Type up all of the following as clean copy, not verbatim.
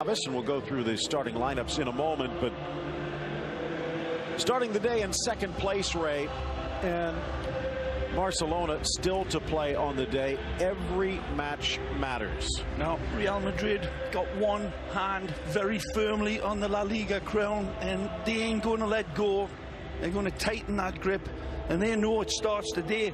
And we'll go through the starting lineups in a moment, but starting the day in second place, Ray, and Barcelona still to play on the day. Every match matters. Now, Real Madrid got one hand very firmly on the La Liga crown, and they ain't going to let go. They're going to tighten that grip, and they know it starts today.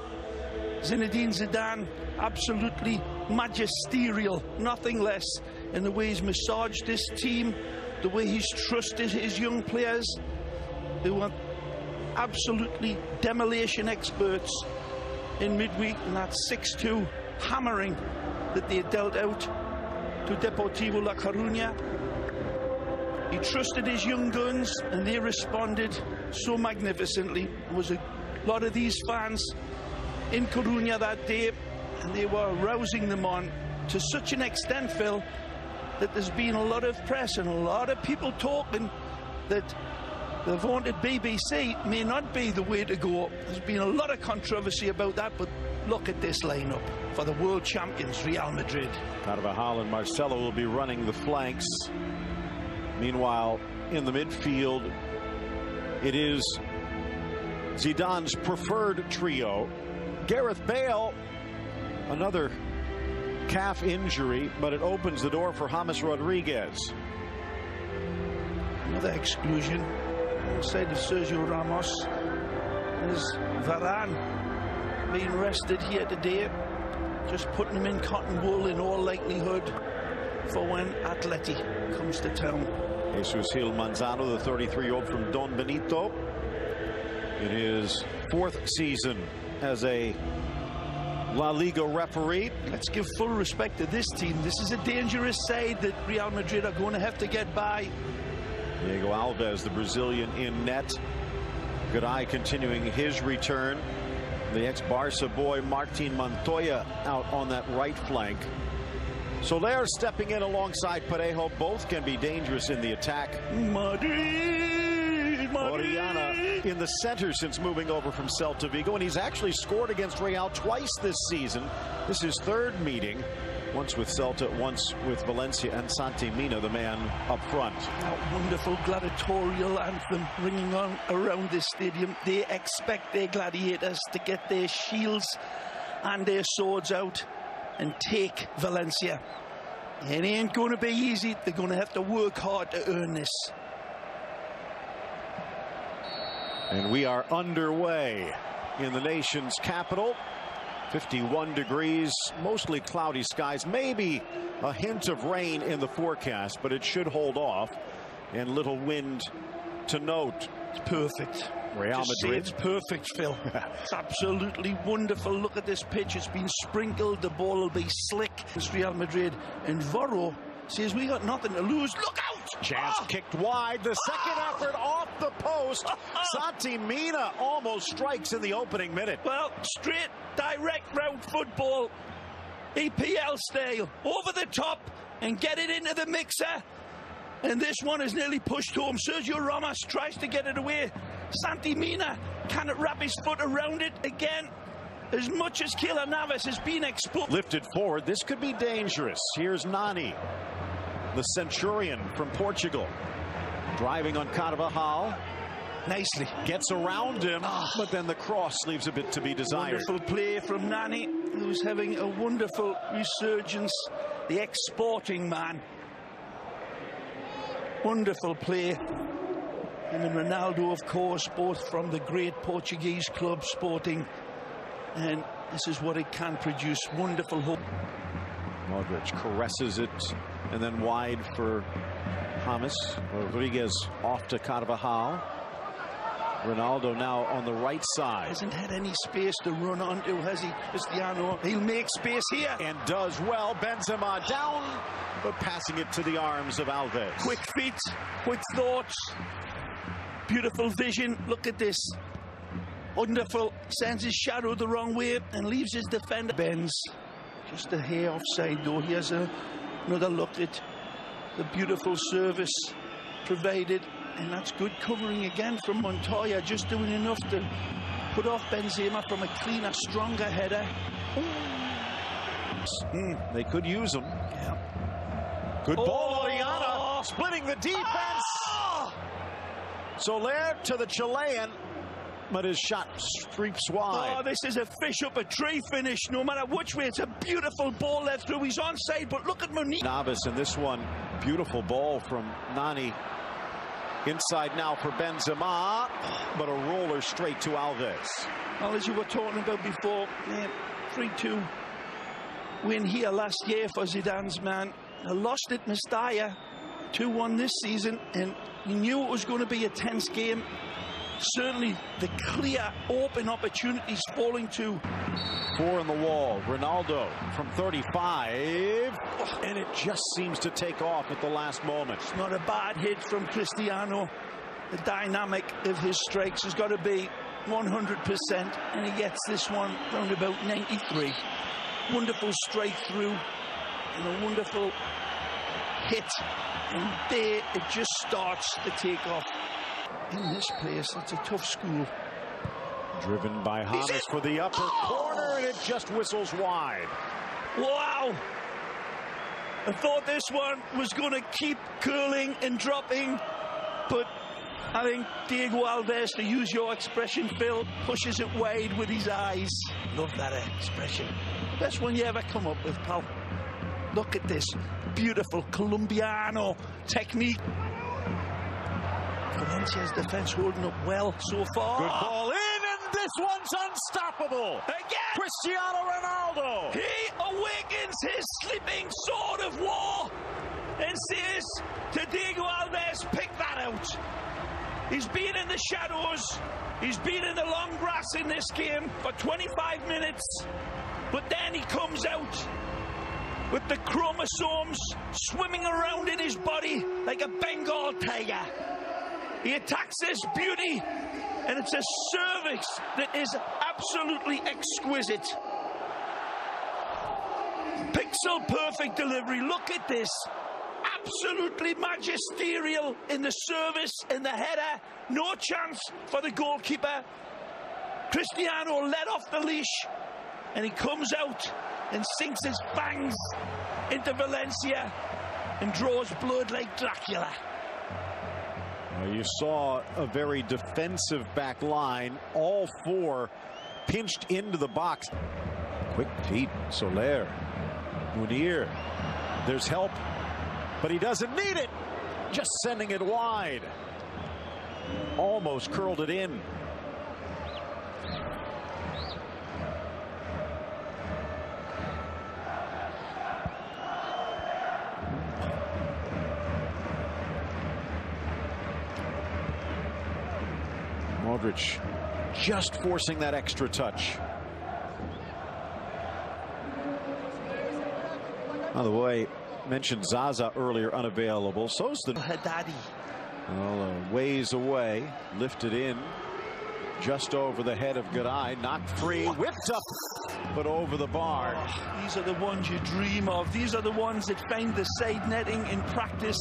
Zinedine Zidane, absolutely magisterial, nothing less, in the way he's massaged this team, the way he's trusted his young players, who are absolutely demolition experts in midweek, and that 6-2 hammering that they dealt out to Deportivo La Coruña. He trusted his young guns, and they responded so magnificently. There was a lot of these fans in Coruña that day, and they were rousing them on to such an extent, Phil, that there's been a lot of press and a lot of people talking that the vaunted BBC may not be the way to go. There's been a lot of controversy about that, but look at this lineup for the world champions, Real Madrid. Carvajal and Marcelo will be running the flanks. Meanwhile, in the midfield, it is Zidane's preferred trio. Gareth Bale, another calf injury, but it opens the door for James Rodriguez. Another exclusion inside of Sergio Ramos. There's Varane being rested here today, just putting him in cotton wool in all likelihood for when Atleti comes to town. Jesus Gil Manzano, the 33-year-old from Don Benito, in his fourth season as a La Liga referee. Let's give full respect to this team. This is a dangerous side that Real Madrid are going to have to get by. Diego Alves, the Brazilian, in net. Good eye continuing his return. The ex-Barca boy Martin Montoya out on that right flank. Soler stepping in alongside Parejo. Both can be dangerous in the attack. Madrid, Oriana in the center since moving over from Celta Vigo, and he's actually scored against Real twice this season. This is his third meeting, once with Celta, once with Valencia, and Santi Mina, the man up front. That wonderful gladiatorial anthem ringing on around this stadium. They expect their gladiators to get their shields and their swords out and take Valencia. It ain't going to be easy. They're going to have to work hard to earn this. And we are underway in the nation's capital. 51 degrees, mostly cloudy skies, maybe a hint of rain in the forecast, but it should hold off, and little wind to note. It's perfect. Real Madrid. It's perfect, Phil. It's absolutely wonderful. Look at this pitch. It's been sprinkled. The ball will be slick. It's Real Madrid. And Varro says, we got nothing to lose. Look out! Chance kicked wide. The second effort off the post. Santi Mina almost strikes in the opening minute. Well, straight, direct route football. EPL style. Over the top and get it into the mixer. And this one is nearly pushed home. Sergio Ramos tries to get it away. Santi Mina cannot wrap his foot around it again. As much as Keylor Navas has been exposed. Lifted forward. This could be dangerous. Here's Nani, the Centurion from Portugal, driving on Carvajal. Nicely. Gets around him, but then the cross leaves a bit to be desired. Wonderful play from Nani, who's having a wonderful resurgence. The ex-Sporting man. Wonderful play. Him and Ronaldo, of course, both from the great Portuguese club Sporting. And this is what it can produce. Wonderful hope. Modric caresses it, and then wide for James. Rodriguez off to Carvajal. Ronaldo now on the right side. Hasn't had any space to run onto, has he, Cristiano? He'll make space here. And does well. Benzema down, but passing it to the arms of Alves. Quick feet, quick thoughts, beautiful vision. Look at this. Wonderful. Sends his shadow the wrong way and leaves his defender. Bends. Just a hair offside though. Here's another look at the beautiful service provided. And that's good covering again from Montoya, just doing enough to put off Benzema from a cleaner, stronger header. They could use him. Yeah. Good ball, Oriana. splitting the defense. Oh! Soler to the Chilean, but his shot streaks wide. Oh, this is a fish up a tree finish, no matter which way. It's a beautiful ball led through. He's onside, but look at Monique. Novice in this one. Beautiful ball from Nani. Inside now for Benzema, but a roller straight to Alves. Well, as you were talking about before, 3-2 win here last year for Zidane's man. They lost at Mestalla, 2-1 this season, and you knew it was going to be a tense game. Certainly the clear open opportunities falling to 4 on the wall. Ronaldo from 35, and it just seems to take off at the last moment. It's not a bad hit from Cristiano. The dynamic of his strikes has got to be 100%, and he gets this one round about 93. Wonderful strike through and a wonderful hit, and there it just starts to take off. In this place, it's a tough school. Driven by Hamas for the upper corner, and it just whistles wide. Wow! I thought this one was going to keep curling and dropping, but I think Diego Alves, to use your expression, Phil, pushes it wide with his eyes. Love that expression. Best one you ever come up with, pal. Look at this beautiful Colombiano technique. Valencia's defense holding up well so far. Good ball in, and this one's unstoppable. Again! Cristiano Ronaldo. He awakens his sleeping sword of war and says to Diego Alves, pick that out. He's been in the shadows. He's been in the long grass in this game for 25 minutes. But then he comes out with the chromosomes swimming around in his body like a Bengal tiger. He attacks this beauty, and it's a cervix that is absolutely exquisite. Pixel perfect delivery. Look at this. Absolutely magisterial in the service, in the header. No chance for the goalkeeper. Cristiano let off the leash, and he comes out and sinks his fangs into Valencia and draws blood like Dracula. You saw a very defensive back line. All 4 pinched into the box. Quick feet, Soler, Munir. There's help, but he doesn't need it. Just sending it wide. Almost curled it in. Modric just forcing that extra touch. By the way, mentioned Zaza earlier, unavailable. So's the Haddadi. Well, a ways away, lifted in, just over the head of Garay, knocked free, whipped up, but over the bar. Oh, these are the ones you dream of. These are the ones that find the side netting in practice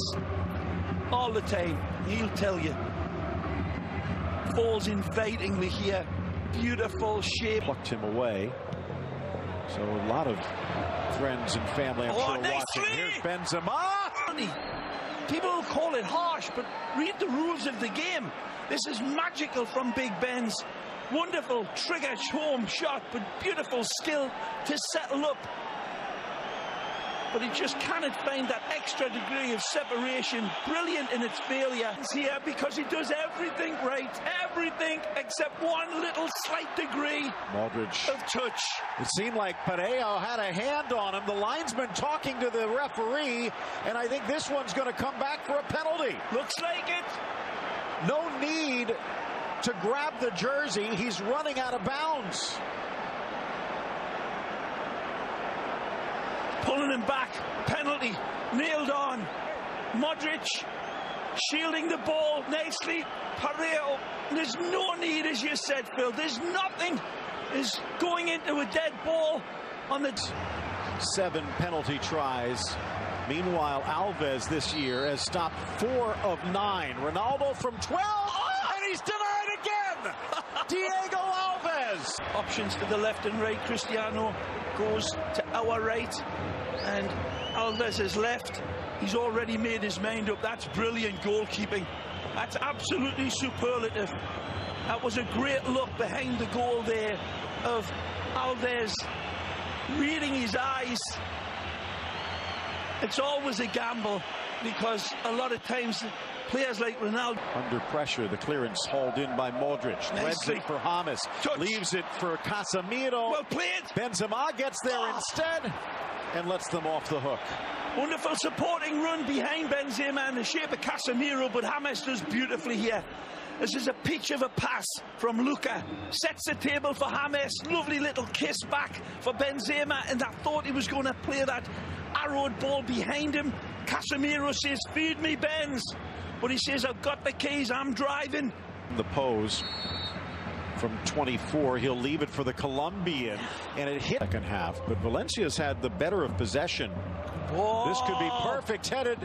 all the time. He'll tell you. Falls invitingly here. Beautiful shape. Plucked him away. So a lot of friends and family, I'm sure, nice watching. three. Here's Benzema. People will call it harsh, but read the rules of the game. This is magical from Big Ben's. Wonderful trigger home shot, but beautiful skill to settle up. But he just cannot find that extra degree of separation. Brilliant in its failure. It's here because he does everything right. Everything except one little slight degree Modric of touch. It seemed like Parejo had a hand on him. The linesman talking to the referee, and I think this one's going to come back for a penalty. Looks like it. No need to grab the jersey. He's running out of bounds. Pulling him back, penalty, nailed on. Modric shielding the ball nicely. Parejo, there's no need, as you said, Phil. There's nothing is going into a dead ball on the... 7 penalty tries. Meanwhile, Alves this year has stopped 4 of 9. Ronaldo from 12, and he's denied again. Diego Alves. Options to the left and right. Cristiano goes to our right, and Alves is left. He's already made his mind up. That's brilliant goalkeeping. That's absolutely superlative. That was a great look behind the goal there of Alves, reading his eyes. It's always a gamble because a lot of times players like Ronaldo. Under pressure, the clearance hauled in by Modric. Threads it for James. Leaves it for Casemiro. Well played. Benzema gets there instead and lets them off the hook. Wonderful supporting run behind Benzema in the shape of Casemiro, but James does beautifully here. This is a peach of a pass from Luka. Sets the table for James. Lovely little kiss back for Benzema, and I thought he was going to play that arrowed ball behind him. Casemiro says, "Feed me, Benz." But he says, "I've got the keys, I'm driving." The pose from 24, he'll leave it for the Colombian, and it hit second half, but Valencia's had the better of possession. Whoa. This could be perfect headed,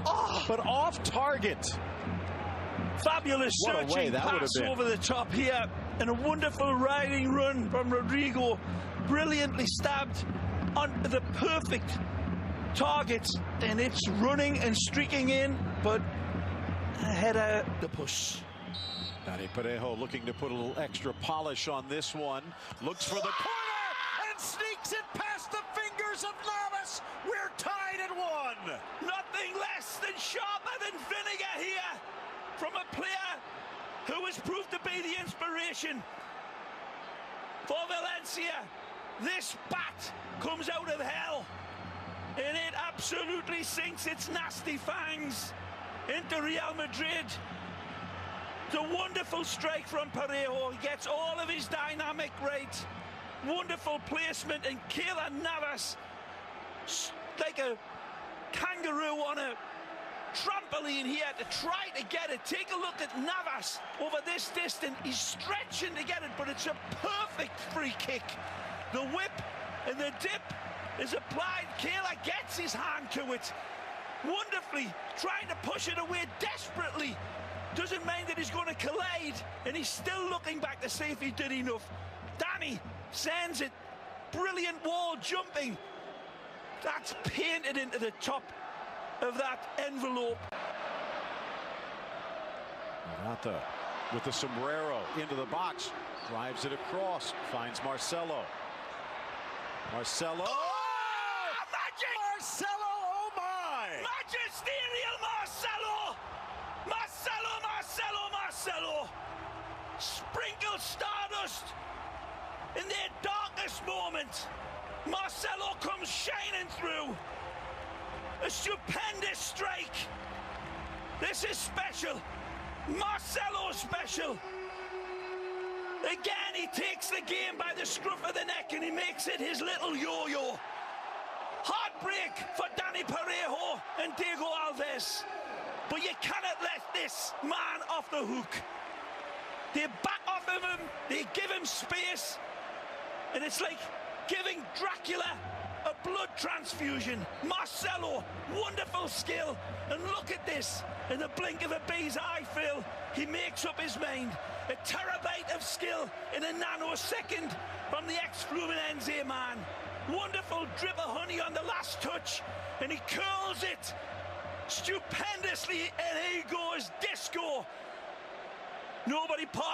but off target. Fabulous searching pass over the top here, and a wonderful riding run from Rodrigo, brilliantly stabbed on the perfect target, and it's running and streaking in, but a header, the push. Dani Parejo looking to put a little extra polish on this one. Looks for the corner and sneaks it past the fingers of Navas. We're tied at 1. Nothing less than sharper than vinegar here from a player who has proved to be the inspiration for Valencia. This bat comes out of hell, and it absolutely sinks its nasty fangs into Real Madrid. It's a wonderful strike from Parejo. He gets all of his dynamic right. Wonderful placement, and Keylor Navas, like a kangaroo on a trampoline here to try to get it. Take a look at Navas over this distance. He's stretching to get it, but it's a perfect free kick. The whip and the dip is applied. Keylor gets his hand to it wonderfully, trying to push it away desperately. Doesn't mind that he's going to collide, and he's still looking back to see if he did enough. Dani sends it. Brilliant wall jumping. That's painted into the top of that envelope. Morata with the sombrero into the box. Drives it across. Finds Marcelo. Marcelo. Oh, magic! Marcelo, oh my! Magisterial Marcelo! Marcelo, Marcelo, Marcelo! Sprinkle stardust in their darkest moment. Marcelo comes shining through. A stupendous strike. This is special. Marcelo special. Again, he takes the game by the scruff of the neck and he makes it his little yo-yo. Heartbreak for Dani Parejo and Diego Alves. But you cannot let this man off the hook. They back off of him, they give him space, and it's like giving Dracula a blood transfusion. Marcelo, wonderful skill, and look at this. In the blink of a bee's eye, Phil, he makes up his mind. A terabyte of skill in a nanosecond from the ex-Fluminense man. Wonderful drip of honey on the last touch, and he curls it stupendously, and he goes disco. Nobody part.